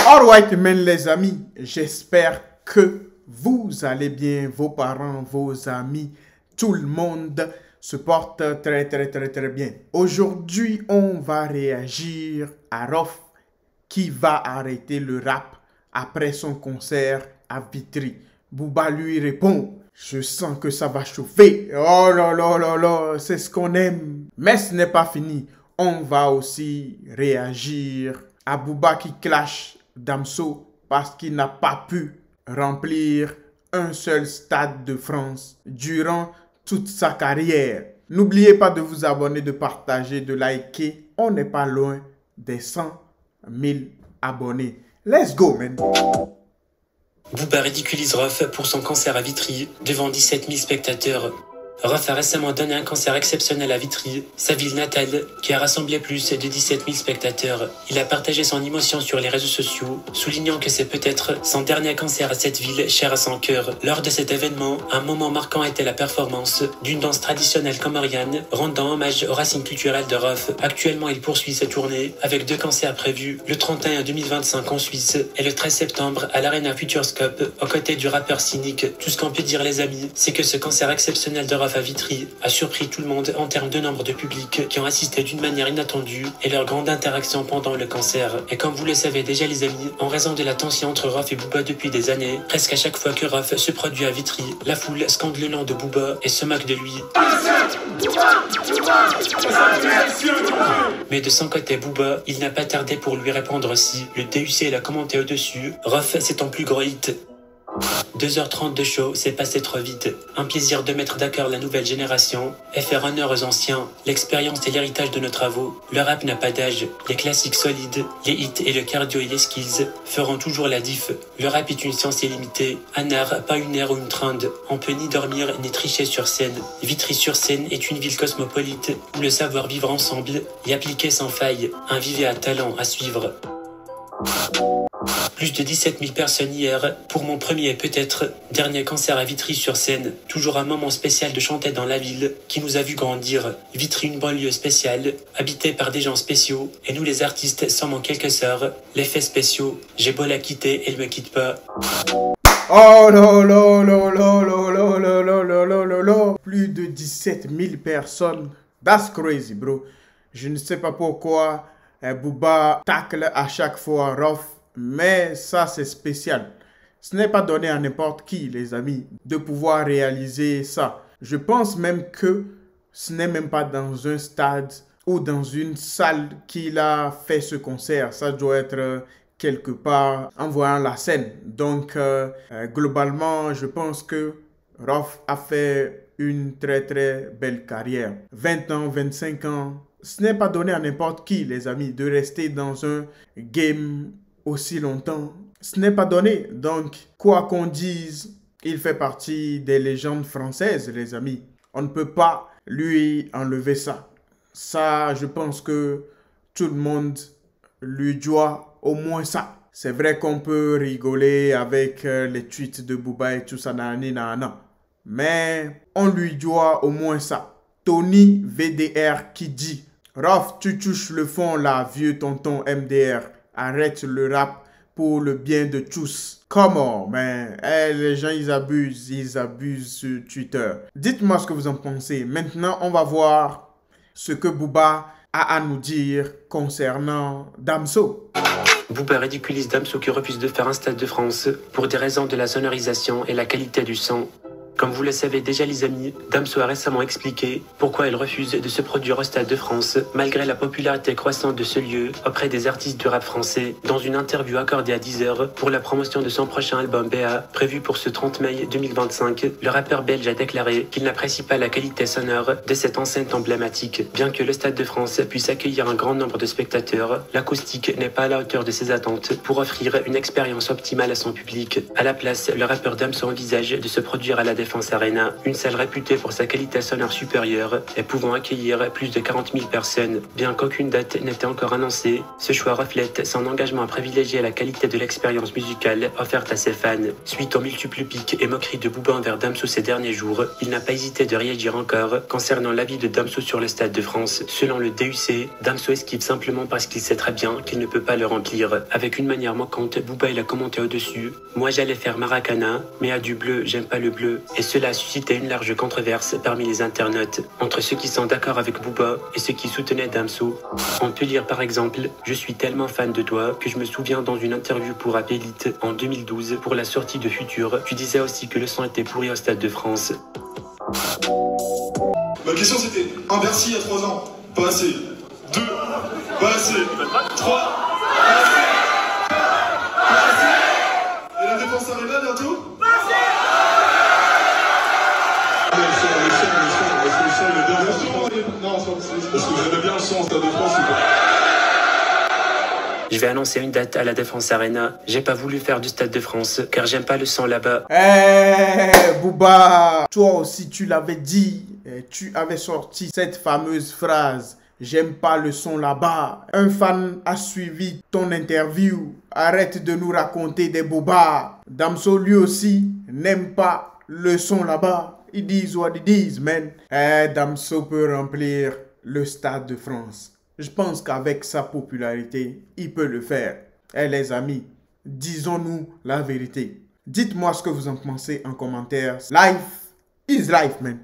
Alright, men les amis, j'espère que vous allez bien, vos parents, vos amis, tout le monde se porte très bien. Aujourd'hui, on va réagir à Rof qui va arrêter le rap après son concert à Vitry. Booba lui répond, je sens que ça va chauffer. Oh là là là là, c'est ce qu'on aime. Mais ce n'est pas fini. On va aussi réagir à Booba qui clash Damso parce qu'il n'a pas pu remplir un seul stade de France durant toute sa carrière. N'oubliez pas de vous abonner, de partager, de liker. On n'est pas loin des 100 000 abonnés. Let's go, man! Booba ridiculise Rof pour son concert à Vitry devant 17 000 spectateurs. Rof a récemment donné un concert exceptionnel à Vitry, sa ville natale, qui a rassemblé plus de 17 000 spectateurs. Il a partagé son émotion sur les réseaux sociaux, soulignant que c'est peut-être son dernier concert à cette ville chère à son cœur. Lors de cet événement, un moment marquant était la performance d'une danse traditionnelle comorienne, rendant hommage aux racines culturelles de Rof. Actuellement, il poursuit sa tournée avec 2 concerts prévus, le 31 2025 en Suisse et le 13 septembre à l'Arena Futurescope, aux côtés du rappeur Cynic. Tout ce qu'on peut dire, les amis, c'est que ce concert exceptionnel de Rof à Vitry a surpris tout le monde en termes de nombre de publics qui ont assisté d'une manière inattendue et leur grande interaction pendant le concert. Et comme vous le savez déjà, les amis, en raison de la tension entre Rof et Booba depuis des années, presque à chaque fois que Rof se produit à Vitry, la foule scande le nom de Booba et se moque de lui. Mais de son côté, Booba, il n'a pas tardé pour lui répondre aussi. Le DUC l'a commenté au-dessus. Rof, c'est ton plus gros hit. 2h30 de show, c'est passé trop vite. Un plaisir de mettre d'accord la nouvelle génération et faire honneur aux anciens. L'expérience et l'héritage de nos travaux. Le rap n'a pas d'âge. Les classiques solides, les hits et le cardio et les skills feront toujours la diff. Le rap est une science illimitée. Un art, pas une ère ou une trend. On peut ni dormir ni tricher sur scène. Vitry-sur-Seine est une ville cosmopolite où le savoir-vivre ensemble y appliquer sans faille. Un vivier à talent à suivre. Plus de 17 000 personnes hier, pour mon premier et peut-être dernier concert à Vitry-sur-Seine. Toujours un moment spécial de chanter dans la ville qui nous a vu grandir. Vitry, une banlieue spéciale, habitée par des gens spéciaux. Et nous les artistes sommes en quelque sorte les faits spéciaux. J'ai beau la quitter, elle me quitte pas. Oh là là là là là là là là là là là là. Plus de 17 000 personnes. That's crazy, bro. Je ne sais pas pourquoi Booba tacle à chaque fois Rof. Mais ça, c'est spécial. Ce n'est pas donné à n'importe qui, les amis, de pouvoir réaliser ça. Je pense même que ce n'est même pas dans un stade ou dans une salle qu'il a fait ce concert. Ça doit être quelque part en voyant la scène. Donc, globalement, je pense que Rof a fait une très belle carrière. 20 ans, 25 ans. Ce n'est pas donné à n'importe qui, les amis, de rester dans un game aussi longtemps. Ce n'est pas donné. Donc, quoi qu'on dise, il fait partie des légendes françaises, les amis. On ne peut pas lui enlever ça. Ça, je pense que tout le monde lui doit au moins ça. C'est vrai qu'on peut rigoler avec les tweets de Booba et tout ça, mais on lui doit au moins ça. Tony VDR qui dit « Rof, tu touches le fond là, vieux tonton MDR. Arrête le rap pour le bien de tous. » Come on, man. Les gens, ils abusent sur Twitter. Dites-moi ce que vous en pensez. Maintenant, on va voir ce que Booba a à nous dire concernant Damso. Booba ridiculise Damso qui refuse de faire un stade de France pour des raisons de la sonorisation et la qualité du son. Comme vous le savez déjà, les amis, Damso a récemment expliqué pourquoi elle refuse de se produire au Stade de France, malgré la popularité croissante de ce lieu auprès des artistes du rap français. Dans une interview accordée à 10h pour la promotion de son prochain album BA, prévu pour ce 30 mai 2025, le rappeur belge a déclaré qu'il n'apprécie pas la qualité sonore de cette enceinte emblématique. Bien que le Stade de France puisse accueillir un grand nombre de spectateurs, l'acoustique n'est pas à la hauteur de ses attentes pour offrir une expérience optimale à son public. À la place, le rappeur Damso envisage de se produire à la Défense Défense Arena, une salle réputée pour sa qualité sonore supérieure et pouvant accueillir plus de 40 000 personnes. Bien qu'aucune date n'était encore annoncée, ce choix reflète son engagement à privilégier la qualité de l'expérience musicale offerte à ses fans. Suite aux multiples pics et moqueries de Booba envers Damso ces derniers jours, il n'a pas hésité de réagir encore concernant l'avis de Damso sur le Stade de France. Selon le DUC, Damso esquive simplement parce qu'il sait très bien qu'il ne peut pas le remplir. Avec une manière moquante, Booba il a commenté au-dessus « Moi j'allais faire Maracana, mais à du bleu, j'aime pas le bleu ». Et cela a suscité une large controverse parmi les internautes, entre ceux qui sont d'accord avec Booba et ceux qui soutenaient Damso. On peut lire par exemple « Je suis tellement fan de toi que je me souviens dans une interview pour Rap Elite en 2012 pour la sortie de Futur, tu disais aussi que le son était pourri au Stade de France ». Ma question c'était 1 Bercy il y a 3 ans, pas assez. 2, pas assez. 3, pas assez. Et la Défense Arena bientôt? Pas assez. Non, parce que vous aimez bien le son au Stade de France. Je vais annoncer une date à la Défense Arena. J'ai pas voulu faire du Stade de France car j'aime pas le son là-bas. Booba, toi aussi tu l'avais dit, tu avais sorti cette fameuse phrase. J'aime pas le son là-bas. Un fan a suivi ton interview. Arrête de nous raconter des bobards. Damso lui aussi n'aime pas le son là-bas. It is what it is, man. Damso peut remplir le Stade de France. Je pense qu'avec sa popularité, il peut le faire. Les amis, disons-nous la vérité. Dites-moi ce que vous en pensez en commentaire. Life is life, man.